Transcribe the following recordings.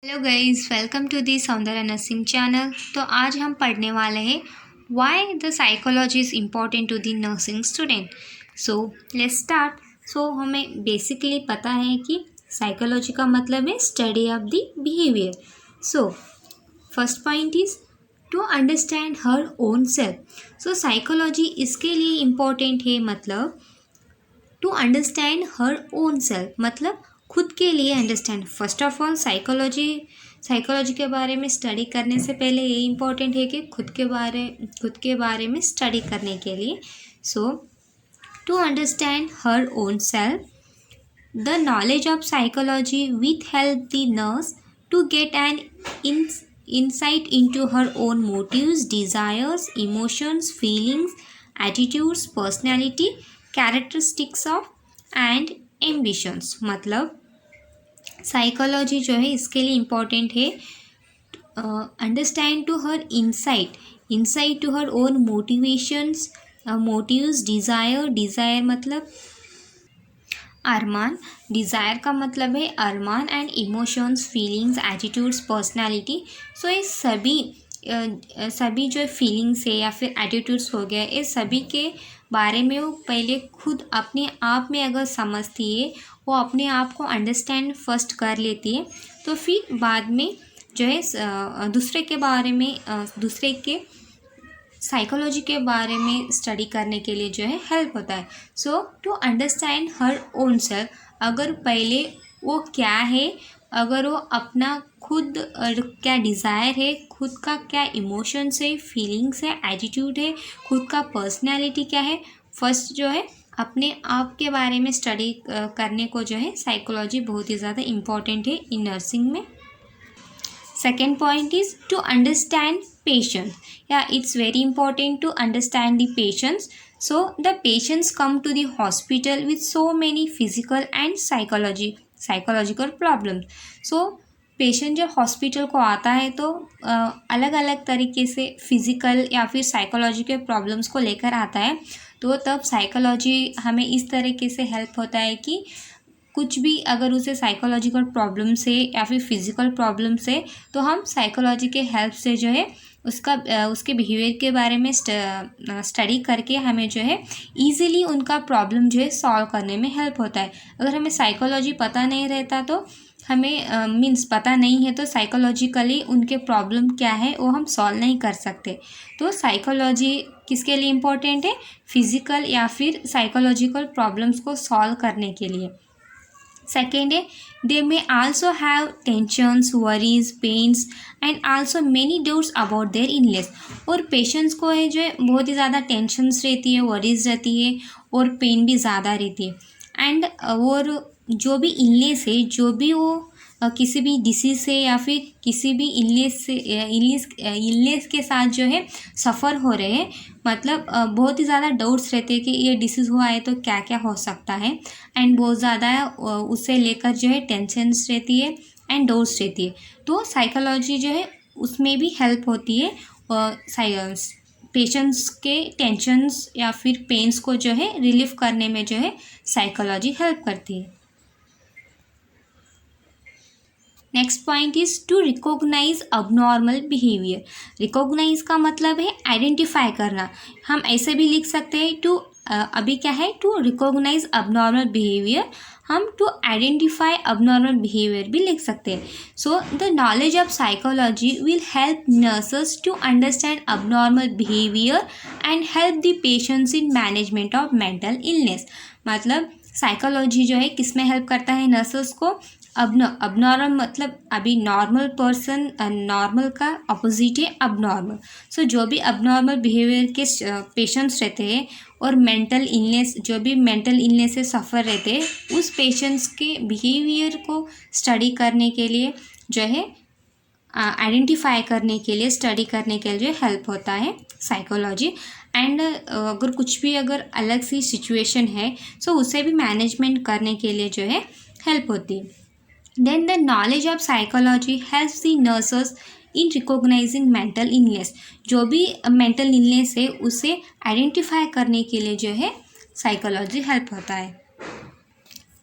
Hello guys, welcome to the Saundarya nursing channel. तो आज हम पढ़ने वाले हैं why the psychology is important to the nursing student. So let's start. So हमें बेसिकली पता है कि साइकोलॉजी का मतलब है study of the behaviour. So first point is to understand her own self. So psychology इसके लिए इम्पॉर्टेंट है, मतलब to understand her own self, मतलब खुद के लिए understand. First of all psychology के बारे में स्टडी करने से पहले ये इम्पोर्टेंट है कि खुद के बारे में स्टडी करने के लिए। So to understand her own self, the knowledge of psychology with help the nurse to get an insight into her own motives, desires, emotions, feelings, attitudes, personality, characteristics of and ambitions। मतलब psychology जो है इसके लिए important है understand to her insight to her own motivations, motives, desire मतलब अरमान, desire का मतलब है अरमान, and emotions, feelings, attitudes, personality. So ये सभी जो फीलिंग्स है या फिर एटीट्यूड्स हो गया, ये सभी के बारे में वो पहले खुद अपने आप में अगर समझती है, वो अपने आप को अंडरस्टैंड फर्स्ट कर लेती है, तो फिर बाद में जो है दूसरे के साइकोलॉजी के बारे में स्टडी करने के लिए जो है हेल्प होता है। So to understand her own self, अगर पहले वो क्या है, अगर वो अपना खुद क्या डिज़ायर है, खुद का क्या इमोशंस है, फीलिंग्स है, एटीट्यूड है, खुद का पर्सनैलिटी क्या है, फर्स्ट जो है अपने आप के बारे में स्टडी करने को जो है साइकोलॉजी बहुत ही ज़्यादा इम्पॉर्टेंट है इन नर्सिंग में। Second point is to understand patient. Yeah, it's very important to understand the patients. So the patients come to the hospital with so many physical and psychological problems. So patient जब hospital को आता है तो अलग अलग तरीके से physical या फिर साइकोलॉजी के प्रॉब्लम्स को लेकर आता है। तो तब साइकोलॉजी हमें इस तरीके से हेल्प होता है कि कुछ भी अगर उसे साइकोलॉजिकल प्रॉब्लम से या फिर फिज़िकल प्रॉब्लम से, तो हम साइकोलॉजी के हेल्प से जो है उसके बिहेवियर के बारे में स्टडी करके हमें जो है इजीली उनका प्रॉब्लम जो है सॉल्व करने में हेल्प होता है। अगर हमें साइकोलॉजी पता नहीं रहता तो हमें मीन्स पता नहीं है तो साइकोलॉजिकली उनके प्रॉब्लम क्या है वो हम सॉल्व नहीं कर सकते। तो साइकोलॉजी किसके लिए इम्पोर्टेंट है? फिज़िकल या फिर साइकोलॉजिकल प्रॉब्लम्स को सॉल्व करने के लिए। सेकेंड है they may also have tensions, worries, pains and also many doubts about their illness. और पेशेंट्स को है जो है बहुत ही ज़्यादा टेंशंस रहती है, वरीज रहती है और पेन भी ज़्यादा रहती है। एंड और जो भी इलनेस है, जो भी वो किसी भी डिसीज़ से या फिर किसी भी इलनेस के साथ जो है सफ़र हो रहे हैं, मतलब बहुत ही ज़्यादा डाउट्स रहते हैं कि ये डिसीज़ हुआ है तो क्या क्या हो सकता है, एंड बहुत ज़्यादा उससे लेकर जो है टेंशन्स रहती है एंड डाउट्स रहती है। तो साइकोलॉजी जो है उसमें भी हेल्प होती है पेशेंट्स के टेंशन्स या फिर पेन्स को जो है रिलीफ करने में जो है साइकोलॉजी हेल्प करती है। Next point is to recognise abnormal behaviour. Recognise का मतलब है आइडेंटिफाई करना। हम ऐसे भी लिख सकते हैं टू अभी क्या है टू रिकॉग्नाइज अबनॉर्मल बिहेवियर, हम टू आइडेंटिफाई अबनॉर्मल बिहेवियर भी लिख सकते हैं। So the knowledge of psychology will help nurses to understand abnormal behaviour and help the patients in management of mental illness. मतलब साइकोलॉजी जो है किस में हेल्प करता है नर्सेस को? अबनॉर्मल मतलब अभी नॉर्मल पर्सन, नॉर्मल का अपोजिट है अबनॉर्मल। सो जो भी अबनॉर्मल बिहेवियर के पेशेंट्स रहते हैं और मेंटल इलनेस, जो भी मेंटल इलनेस से सफ़र रहते हैं, उस पेशेंट्स के बिहेवियर को स्टडी करने के लिए जो है आइडेंटिफाई करने के लिए, स्टडी करने के लिए हेल्प होता है साइकोलॉजी। एंड अगर कुछ भी अगर अलग सी सिचुएशन है सो उसे भी मैनेजमेंट करने के लिए जो है हेल्प होती है। Then the knowledge of psychology helps the nurses in recognizing mental illness। जो भी mental illness है उसे आइडेंटिफाई करने के लिए जो है साइकोलॉजी हेल्प होता है।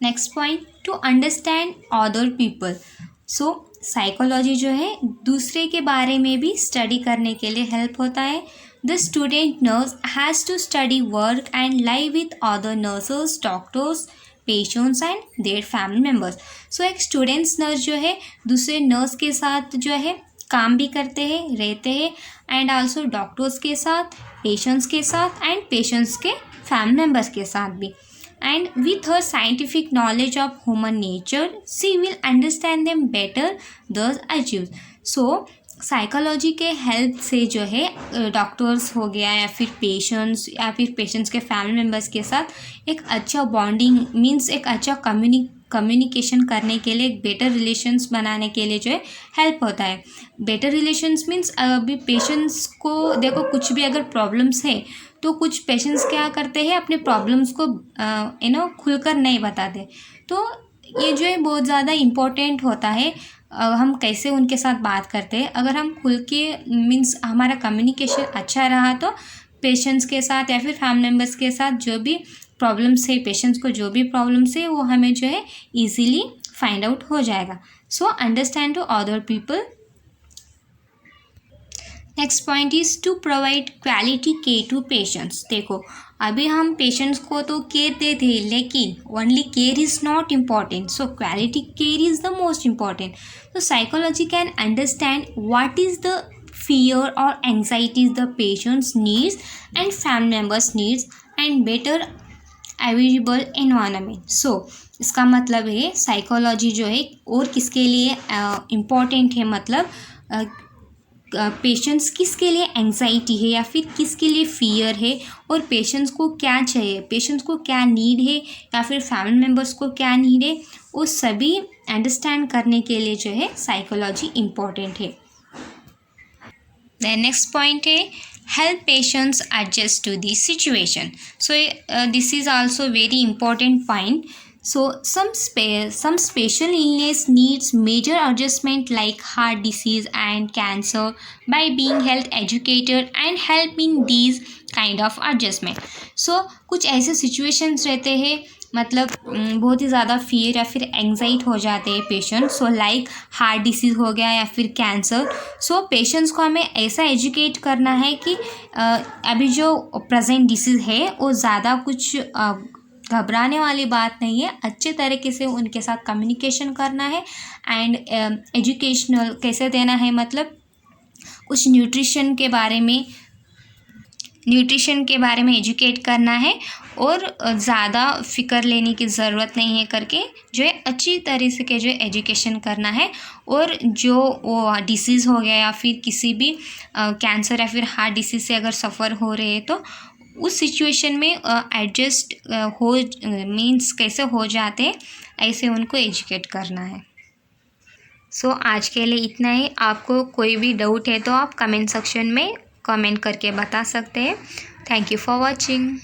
Next point to understand other people. So psychology जो है दूसरे के बारे में भी स्टडी करने के लिए हेल्प होता है. The student nurse has to study work and live with other nurses, doctors, patients and their family members. So एक स्टूडेंट्स नर्स जो है दूसरे नर्स के साथ जो है काम भी करते हैं, रहते हैं, एंड आल्सो डॉक्टर्स के साथ, पेशेंट्स के साथ एंड पेशेंट्स के फैमिली मेम्बर्स के साथ भी. And with her scientific knowledge of human nature, she will understand them better, thus achieves. So psychology के हेल्प से जो है डॉक्टर्स हो गया या फिर पेशेंट्स के फैमिली मेम्बर्स के साथ एक अच्छा बॉन्डिंग मीन्स एक अच्छा कम्युनिकेशन करने के लिए, एक बेटर रिलेशंस बनाने के लिए जो है हेल्प होता है. बेटर रिलेशंस मीन्स अभी पेशेंट्स को देखो कुछ भी अगर प्रॉब्लम्स है तो कुछ पेशेंट्स क्या करते हैं अपने प्रॉब्लम्स को खुलकर नहीं बताते. तो ये जो है बहुत ज़्यादा इम्पोर्टेंट होता है. हम कैसे उनके साथ बात करते हैं. अगर हम खुल के मीन्स हमारा कम्युनिकेशन अच्छा रहा तो पेशेंट्स के साथ या फिर फैमिली मेम्बर्स के साथ जो भी प्रॉब्लम्स है, पेशेंट्स को जो भी प्रॉब्लम्स है वो हमें जो है ईजीली फाइंड आउट हो जाएगा. So understand to other people. Next point is to provide quality care to patients. देखो अभी हम पेशेंट्स को तो केयर देते हैं लेकिन only care is not important. So quality care is the most important. तो psychology can understand what is the fear or anxieties the patient's needs and family members needs and better available environment. So इसका मतलब है psychology जो है और किसके लिए important है, मतलब पेशेंट्स किसके लिए एंग्जाइटी है या फिर किसके लिए फियर है और पेशेंट्स को क्या चाहिए, पेशेंट्स को क्या नीड है या फिर फैमिली मेम्बर्स को क्या नीड है, वो सभी अंडरस्टैंड करने के लिए जो है साइकोलॉजी इम्पॉर्टेंट है. द नेक्स्ट पॉइंट है help patients adjust to the situation. So this is also very important point. So some special illness needs major adjustment like heart disease and cancer. By being health educated and help in these kind of adjustment. So कुछ ऐसे situations रहते हैं मतलब बहुत ही ज़्यादा fear या फिर एंग्जाइट हो जाते हैं patient. So like heart disease हो गया या फिर कैंसर. सो पेशेंट्स को हमें ऐसा एजुकेट करना है कि अभी जो प्रेजेंट डिसीज़ है वो ज़्यादा कुछ घबराने वाली बात नहीं है. अच्छे तरीके से उनके साथ कम्युनिकेशन करना है एंड एजुकेशनल कैसे देना है, मतलब कुछ न्यूट्रिशन के बारे में एजुकेट करना है और ज़्यादा फ़िक्र लेने की ज़रूरत नहीं है करके जो है अच्छी तरह से के जो है एजुकेशन करना है. और जो वो डिसीज़ हो गया या फिर किसी भी कैंसर या फिर हार्ट डिसीज़ से अगर सफ़र हो रहे हैं तो उस सिचुएशन में एडजस्ट हो मीन्स कैसे हो जाते हैं ऐसे उनको एजुकेट करना है. सो आज के लिए इतना ही. आपको कोई भी डाउट है तो आप कमेंट सेक्शन में कमेंट करके बता सकते हैं. Thank you for watching.